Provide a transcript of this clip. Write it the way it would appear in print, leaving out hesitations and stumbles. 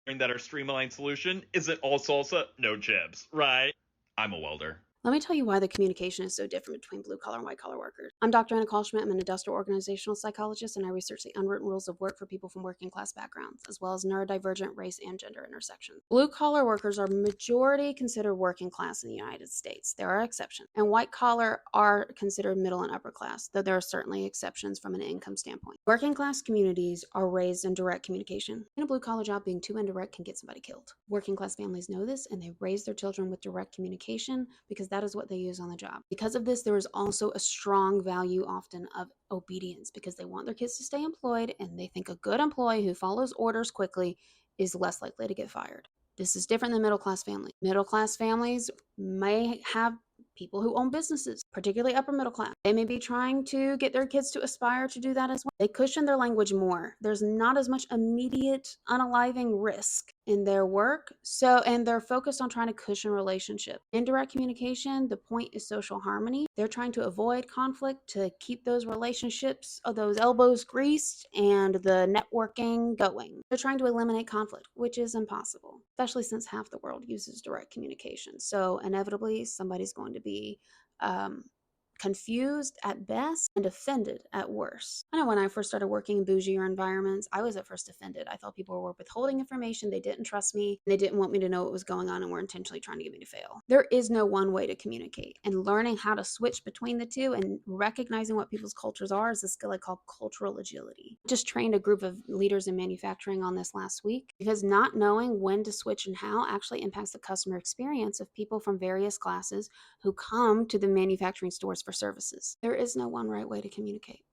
that our streamlined solution isn't all salsa, no chips, right? I'm a welder. Let me tell you why the communication is so different between blue collar and white collar workers. I'm Dr. Anna Kalschmidt. I'm an industrial organizational psychologist, and I research the unwritten rules of work for people from working class backgrounds, as well as neurodivergent race and gender intersections. Blue collar workers are majority considered working class in the United States. There are exceptions. And white collar are considered middle and upper class, though there are certainly exceptions from an income standpoint. Working class communities are raised in direct communication. In a blue collar job, being too indirect can get somebody killed. Working class families know this, and they raise their children with direct communication because that is what they use on the job. Because of this, there is also a strong value often of obedience because they want their kids to stay employed, and they think a good employee who follows orders quickly is less likely to get fired. This is different than middle class families. Middle class families may have people who own businesses, particularly upper middle class. They may be trying to get their kids to aspire to do that as well. They cushion their language more. There's not as much immediate unaliving risk in their work. And they're focused on trying to cushion relationship. Indirect communication, the point is social harmony. They're trying to avoid conflict to keep those relationships, those elbows greased and the networking going. They're trying to eliminate conflict, which is impossible, especially since half the world uses direct communication. So inevitably, somebody's going to be um, confused at best and offended at worst. I know when I first started working in bougier environments, I was at first offended. I thought people were withholding information, they didn't trust me, and they didn't want me to know what was going on and were intentionally trying to get me to fail. There is no one way to communicate, and learning how to switch between the two and recognizing what people's cultures are is a skill I call cultural agility. I just trained a group of leaders in manufacturing on this last week because not knowing when to switch and how actually impacts the customer experience of people from various classes who come to the manufacturing stores for services. There is no one right way to communicate.